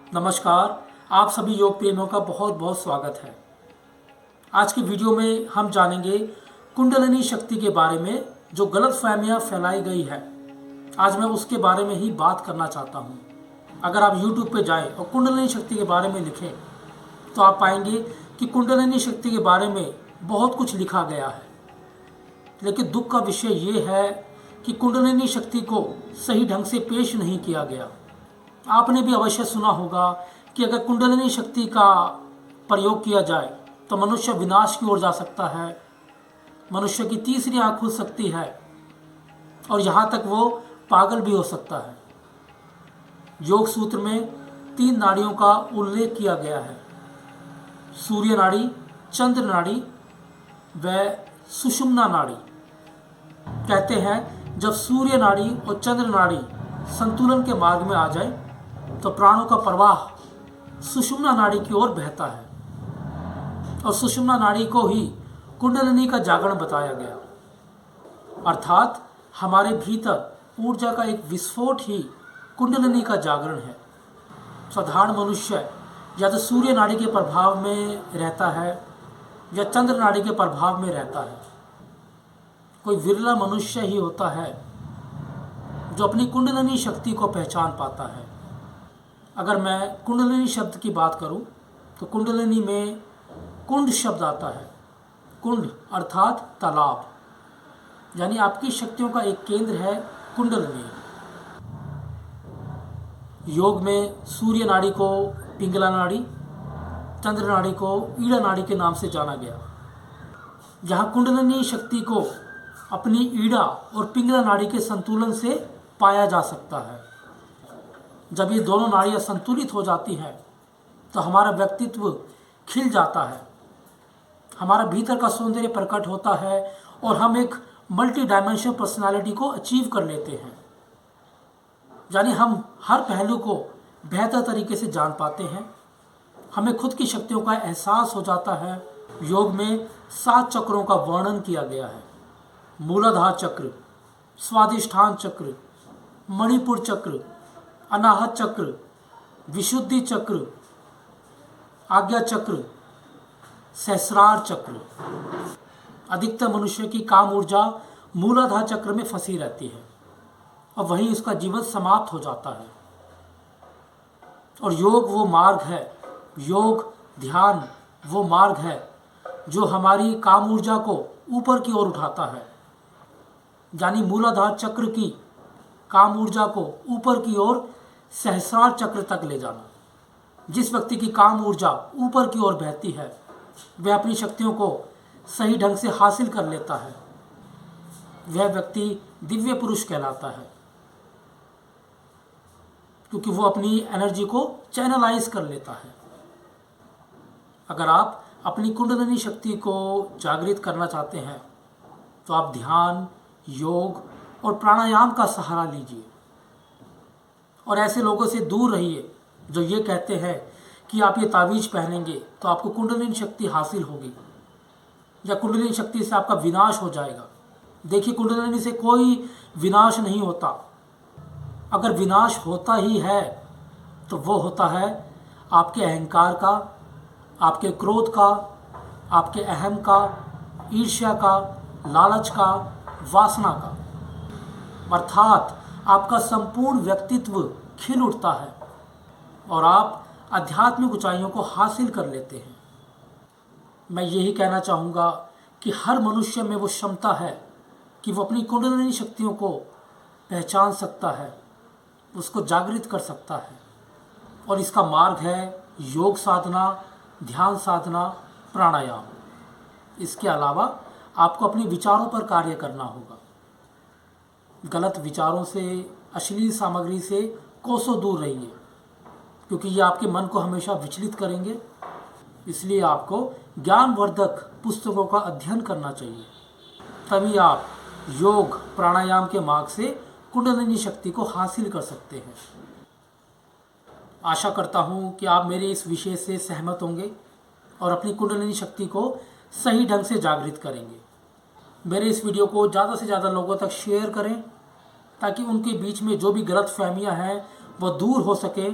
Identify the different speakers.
Speaker 1: नमस्कार। आप सभी योग प्रेमियों का बहुत बहुत स्वागत है। आज की वीडियो में हम जानेंगे कुंडलिनी शक्ति के बारे में जो गलतफहमियां फैलाई गई है। आज मैं उसके बारे में ही बात करना चाहता हूं। अगर आप YouTube पे जाएं और कुंडलिनी शक्ति के बारे में लिखें तो आप पाएंगे कि कुंडलिनी शक्ति के बारे में बहुत कुछ लिखा गया है, लेकिन दुख का विषय ये है कि कुंडलिनी शक्ति को सही ढंग से पेश नहीं किया गया। आपने भी अवश्य सुना होगा कि अगर कुंडलिनी शक्ति का प्रयोग किया जाए तो मनुष्य विनाश की ओर जा सकता है, मनुष्य की तीसरी आंख खुल सकती है और यहाँ तक वो पागल भी हो सकता है। योग सूत्र में 3 नाड़ियों का उल्लेख किया गया है: सूर्य नाड़ी, चंद्र नाड़ी व सुषुम्ना नाड़ी। कहते हैं जब सूर्य नाड़ी और चंद्र नाड़ी संतुलन के मार्ग में आ जाए तो प्राणों का प्रवाह सुषुम्ना नाड़ी की ओर बहता है और सुषुम्ना नाड़ी को ही कुंडलिनी का जागरण बताया गया। अर्थात हमारे भीतर ऊर्जा का एक विस्फोट ही कुंडलिनी का जागरण है। साधारण मनुष्य या तो सूर्य नाड़ी के प्रभाव में रहता है या चंद्र नाड़ी के प्रभाव में रहता है। कोई विरला मनुष्य ही होता है जो अपनी कुंडलिनी शक्ति को पहचान पाता है। अगर मैं कुंडलिनी शब्द की बात करूं तो कुंडलिनी में कुंड शब्द आता है। कुंड अर्थात तालाब, यानी आपकी शक्तियों का एक केंद्र है कुंडलिनी। योग में सूर्य नाड़ी को पिंगला नाड़ी, चंद्र नाड़ी को ईड़ा नाड़ी के नाम से जाना गया। जहाँ कुंडलिनी शक्ति को अपनी ईड़ा और पिंगला नाड़ी के संतुलन से पाया जा सकता है। जब ये दोनों नाड़ियाँ संतुलित हो जाती हैं तो हमारा व्यक्तित्व खिल जाता है, हमारा भीतर का सौंदर्य प्रकट होता है और हम एक मल्टी डायमेंशनल पर्सनालिटी को अचीव कर लेते हैं। यानी हम हर पहलू को बेहतर तरीके से जान पाते हैं, हमें खुद की शक्तियों का एहसास हो जाता है। योग में 7 चक्रों का वर्णन किया गया है: मूलाधार चक्र, स्वाधिष्ठान चक्र, मणिपुर चक्र, अनाहत चक्र, विशुद्धि चक्र, आज्ञा चक्र, सहस्रार चक्र। अधिकतर मनुष्य की काम ऊर्जा मूलाधार चक्र में फंसी रहती है और वहीं उसका जीवन समाप्त हो जाता है। और योग वो मार्ग है, योग ध्यान वो मार्ग है जो हमारी काम ऊर्जा को ऊपर की ओर उठाता है। यानी मूलाधार चक्र की काम ऊर्जा को ऊपर की ओर सहस्रार चक्र तक ले जाना। जिस व्यक्ति की काम ऊर्जा ऊपर की ओर बहती है वह अपनी शक्तियों को सही ढंग से हासिल कर लेता है। वह व्यक्ति दिव्य पुरुष कहलाता है, क्योंकि वो अपनी एनर्जी को चैनलाइज कर लेता है। अगर आप अपनी कुंडलिनी शक्ति को जागृत करना चाहते हैं तो आप ध्यान, योग और प्राणायाम का सहारा लीजिए और ऐसे लोगों से दूर रहिए जो ये कहते हैं कि आप ये तावीज़ पहनेंगे तो आपको कुंडलिनी शक्ति हासिल होगी या कुंडलिनी शक्ति से आपका विनाश हो जाएगा। देखिए, कुंडलिनी से कोई विनाश नहीं होता। अगर विनाश होता ही है तो वो होता है आपके अहंकार का, आपके क्रोध का, आपके अहम का, ईर्ष्या का, लालच का, वासना का। अर्थात आपका संपूर्ण व्यक्तित्व खिल उठता है और आप आध्यात्मिक ऊंचाइयों को हासिल कर लेते हैं। मैं यही कहना चाहूँगा कि हर मनुष्य में वो क्षमता है कि वो अपनी कुंडलिनी शक्तियों को पहचान सकता है, उसको जागृत कर सकता है। और इसका मार्ग है योग साधना, ध्यान साधना, प्राणायाम। इसके अलावा आपको अपने विचारों पर कार्य करना होगा। गलत विचारों से, अश्लील सामग्री से कोसों दूर रहिए, क्योंकि ये आपके मन को हमेशा विचलित करेंगे। इसलिए आपको ज्ञानवर्धक पुस्तकों का अध्ययन करना चाहिए, तभी आप योग प्राणायाम के मार्ग से कुंडलिनी शक्ति को हासिल कर सकते हैं। आशा करता हूँ कि आप मेरे इस विषय से सहमत होंगे और अपनी कुंडलिनी शक्ति को सही ढंग से जागृत करेंगे। मेरे इस वीडियो को ज़्यादा से ज़्यादा लोगों तक शेयर करें ताकि उनके बीच में जो भी गलत फहमियाँ हैं वो दूर हो सके